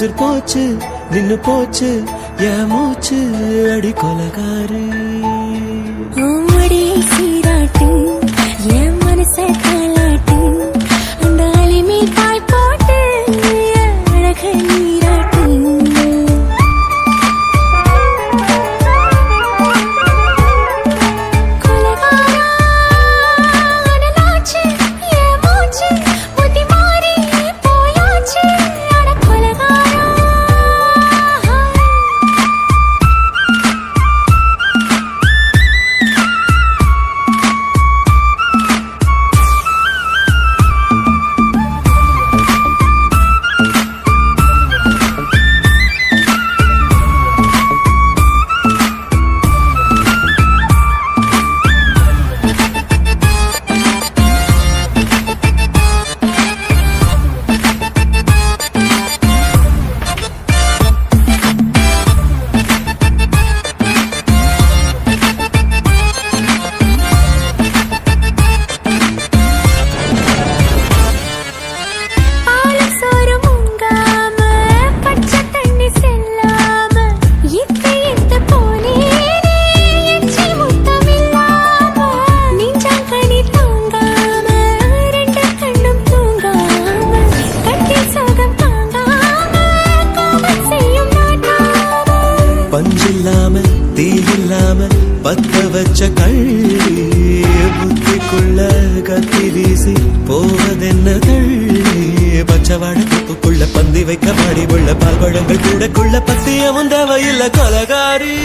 உசுர் போச்சு நின்னு போச்சு என் மூச்சு அடி கொலகாரி சீராட்டு என் மனச தாளாட்டு அந்த அலைமே தாய் போட்டு அழக நீராட்டு பஞ்சில்லாம தீயில்லாம பத்த வச்ச கள்ளி புத்திக்குள்ள கத்தி வீசி போவதென்ன தள்ளி பச்சவாட கப்புக்குள்ள பந்தி வைக்க பாடி உள்ள பால்பழங்கள் கூடக்குள்ள பத்தியமும் தேவையில்ல கொலகாரி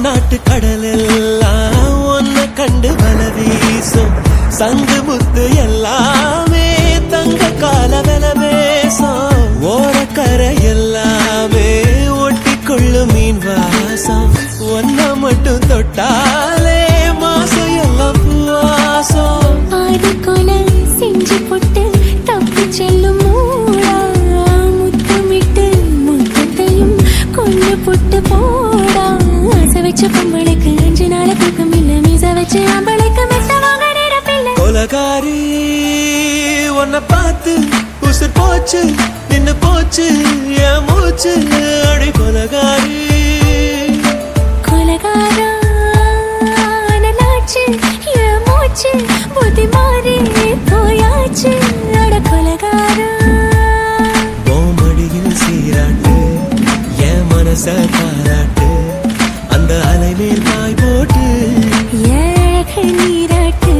நாட்டு கடலெல்லாம் ஒன்ன கண்டு வல வீசும் சங்கு முத்து எல்லாமே தங்க கால வெல பேசும் ஓரக்கரை எல்லாமே ஒட்டி கொள்ளும் மீன் வாசம் ஒன்ன மட்டும் தொட்டாலே மாசம் எல்லாம் பூவாசம் ஆடி கொலை செஞ்சு போட்டு தப்பி செல்லும் மூடா முத்தமிட்டு முத்தத்தையும் கொண்டு போட்டு போடா வச்ச பொம்பளைக்கு 5 நாள தூக்கம் இல்ல மீச வச்சு ஆம்பளைக்கு மெத்த வாங்க நேரப்பில்லை கொலகாரி உன்னை பார்த்து உசுர் போச்சு நின்னு போச்சு என் மூச்சு அடி கொலகாரி கொலகாரா நலாச்சு என் மூச்சு புத்தி மாறி போயாச்சு அட கொலகாரா மடியில் சீராட்டு என் மனச பாராட்டு அந்த அலை மேல் பாய் போட்டு ஏழக நீராட்டு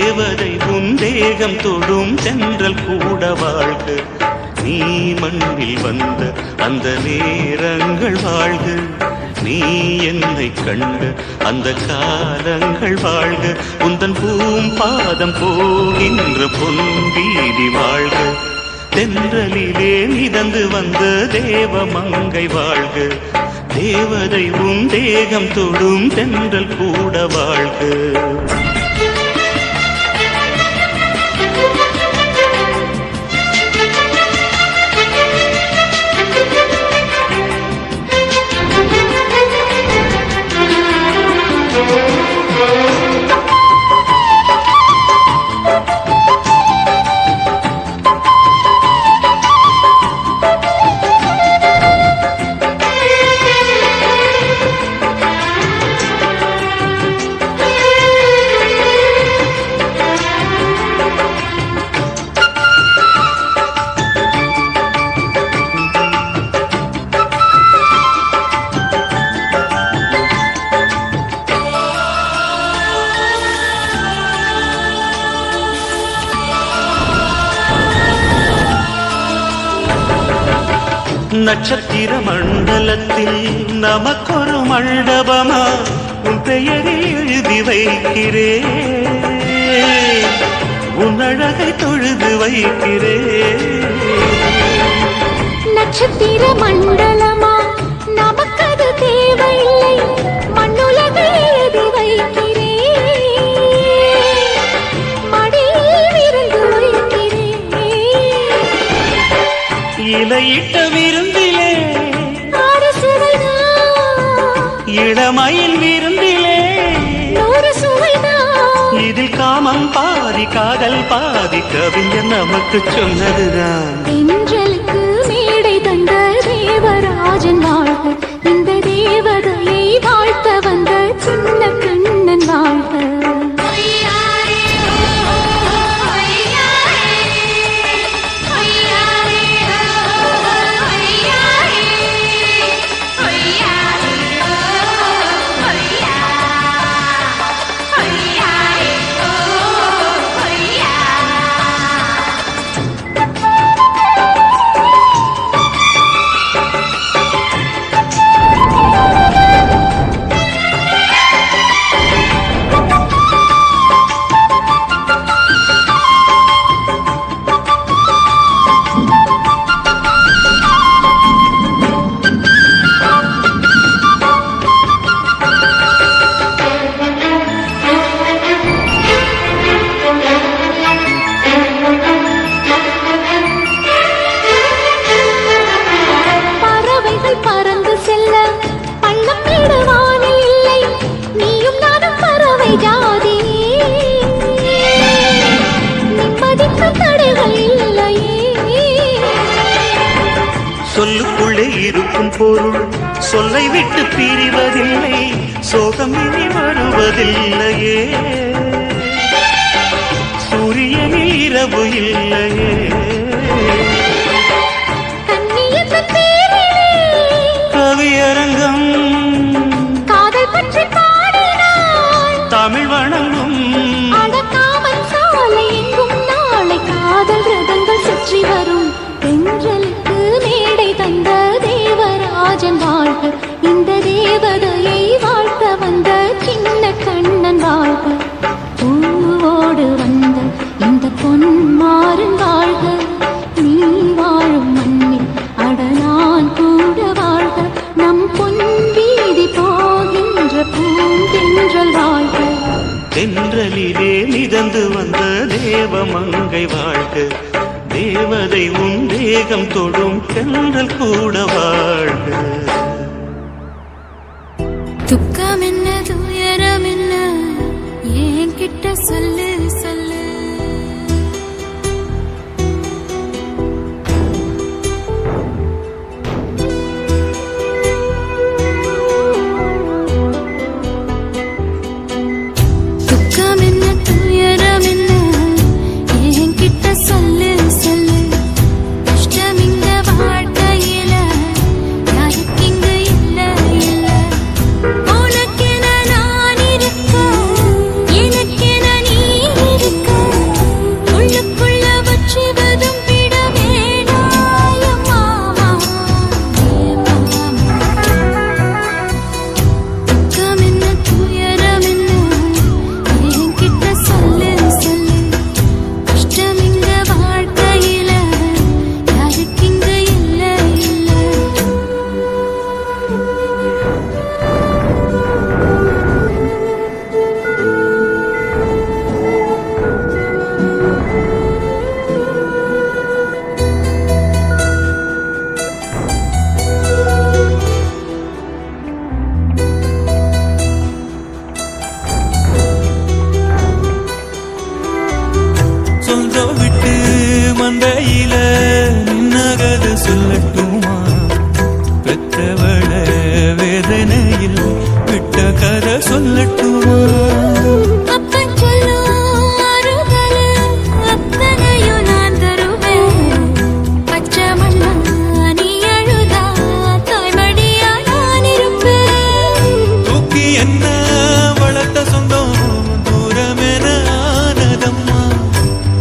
தேவதை உன் தேகம் தொடும் தென்றல் கூட வாழ்க. நீ மண்ணில் வந்த அந்த நேரங்கள் வாழ்க. நீ என்னை கண்ட அந்த காலங்கள் வாழ்க. உந்தன் பாதம் போகின்ற பொன் வீதி வாழ்க. தென்றலிலே மிதந்து வந்த தேவ மங்கை வாழ்க. தேவதை உன் தேகம் தொடும் தென்றல் கூட வாழ்க. நட்சத்திர மண்டலத்தில் நமக்கொரு மண்டபமா உன் பெயரில் எழுதி வைக்கிறேன். உன் அழகை தொழுது வைக்கிறேன். நட்சத்திர மண்டலமா நமக்கது தேவையில்லை. மண்ணுலகை எழுதி வைக்கிறேன். மடியில் இருந்து வைக்கிறேன். இலையிட்ட விருந்திலே இளமயில் விருந்திலே இதில் காமம் பாதி காதல் பாதி கவிஞர் நமக்கு சொன்னதுதான். தென்றலுக்கு மேடை தந்த தேவராஜன் வாழ்க. இந்த தேவதையை வாழ்த்த வந்த சின்ன கண்ணன் வாழ்க. சொல்லுக்குள்ளே இருக்கும் பொருள் சொல்லை விட்டு பிரிவதில்லை. சோகம் இனி வருவதில்லையே. சூரியனில் இரவு இல்லையே. கவியரங்கம் காதல் பற்றி பாடினாள். தமிழ் வணங்கும் அடக்காமல் சாலை எங்கும் நாளை காதல் ரதங்கள் சுற்றி வரும். தென்றலுக்கு மேடை தந்த தேவராஜன் வாழ்க. இந்த தேவதையை வாழ்த்த வந்த சின்ன கண்ணன் வாழ்க. பூவோடு வந்த இந்த பொன்மாறன் வாழ்க. நீ வாழும் மண்ணில் அடனான் கூட வாழ்க. நம் பொன் வீதி போகின்ற பூந்தென்றல் வாழ்க. தென்றலிலே மிதந்து வந்த தேவ மங்கை வாழ்க. தேவதை உன் தேகம் தொடும் தென்றல் கூட வாழ்க. துக்கம் என்ன துயரம் என்ன ஏன் கிட்ட சொல்லு சொல்லு. துக்கம் என்ன துயரம் என்ன ஏன் கிட்ட சொல்லு சொல்லு. கஷ்டம் இந்த வாழ்க்கையில யாருக்கு இங்கு இல்ல இல்ல. உனக்கென நான் இருக்க எனக்கென நீ மன்றம் விட்டு மந்தையில நின்னகது சொல்லட்டுமா பெற்றவள வேதனையில் விட்ட கதை சொல்லட்டுமா அப்பன் சொல்லும் ஆறுதல் அத்தனையும் நான் தருவேன் பச்சை மண்ணா நீ அழுதா தாய்மடியா நான் இருப்பேன் தூக்கி என்ன வளர்த்த சொந்தம் தூரமென ஆனதம்மா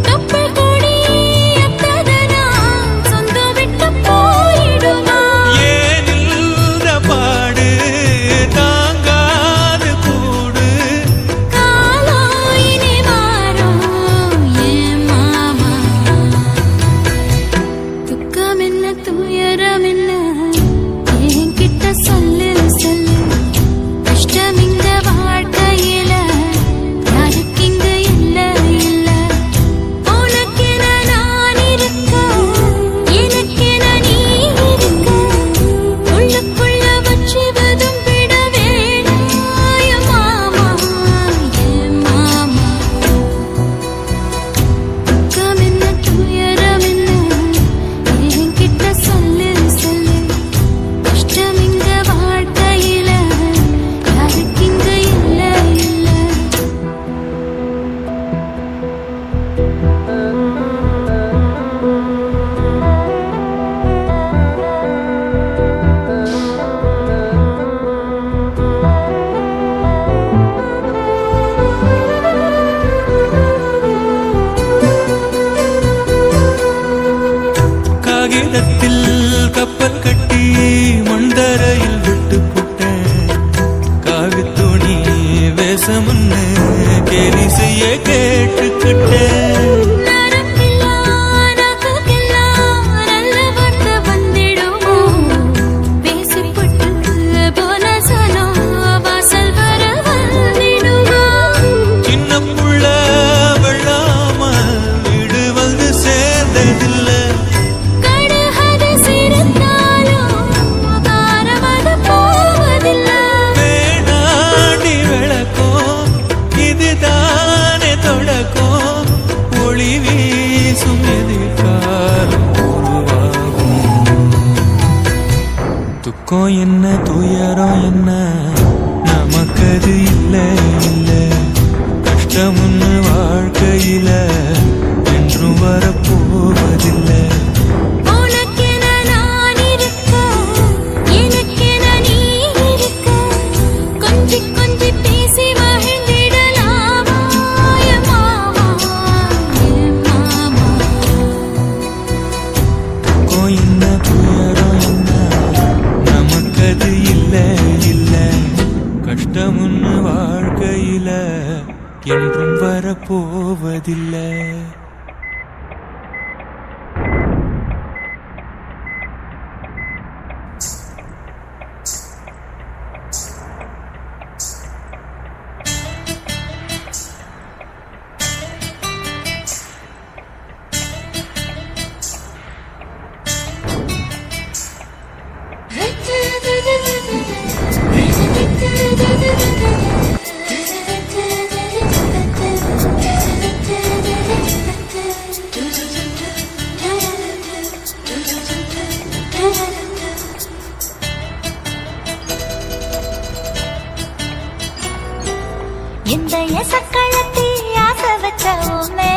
கப்பல் கூடி அத்ததனா சொந்தம் விட்டு போயிடுமா ஏனில்ற பாடு தாங்காது கூடு காலம் இனி மாறும் என் மாமா துக்கம் என்ன துயரம் என்ன என்கிட்ட சொல்லு சொல்லு கஷ்டம் இந்த வாழ்க்கையில யாருக்கு இங்க இல்ல இல்ல உனக்கென நான் இருக்க எனக்கென நீ இருக்க உள்ளுக்குள்ள வச்சு விட வேணாய மாமா என் மாமா துக்கம் என்ன துயரம் என்ன என்கிட்ட சொல்லு சொல்லு கஷ்டம் இந்த வாழ்க்கையில யாருக்கு இங்க இல்ல இல்ல காகிதத்தில் கப்பல் கட்டி மண்டரையில் விட்டு புட்டேன் காவி துணி வேஷமுன்னு கேலி செய்ய கேட்டுக்கிட்டேன் நரம்பெல்லாம் நகைக்கெல்லாம் நல்ல வார்த்தை வந்திடுமோ பேசிப்பட்டு போன சனம் வாசல் வர வந்திடுமோ சின்ன புள்ள வெள்ளாம வீடு வந்து சேர்ந்ததில்லை கடுகது சிரித்தாலும் காரமது போவதில்லை வேணாடி விளக்கும் இதுதானே தொடக்கம் ஒளி வீசும் எதிர்காலம் உருவாகும் துக்கம் என்ன துயரம் என்ன நமக்கது இல்ல இல்ல கஷ்டம் ஒண்ணு வாழ்க்கையில என்றும் வரப்போவதில்லை உனக்கென நான் இருக்க எனக்கென நீ இருக்க கொஞ்சி கொஞ்சி பேசி மகிழ்ந்திடலாமா என் மாமா என் மாமா துக்கம் என்ன துயரம் என்ன நமக்கது இல்ல இல்ல கஷ்டம் ஒண்ணு வாழ்க்கையில என்றும் வரப்போவதில்லை இந்த எசக்களத்தி ஆசை வச்ச உண்மை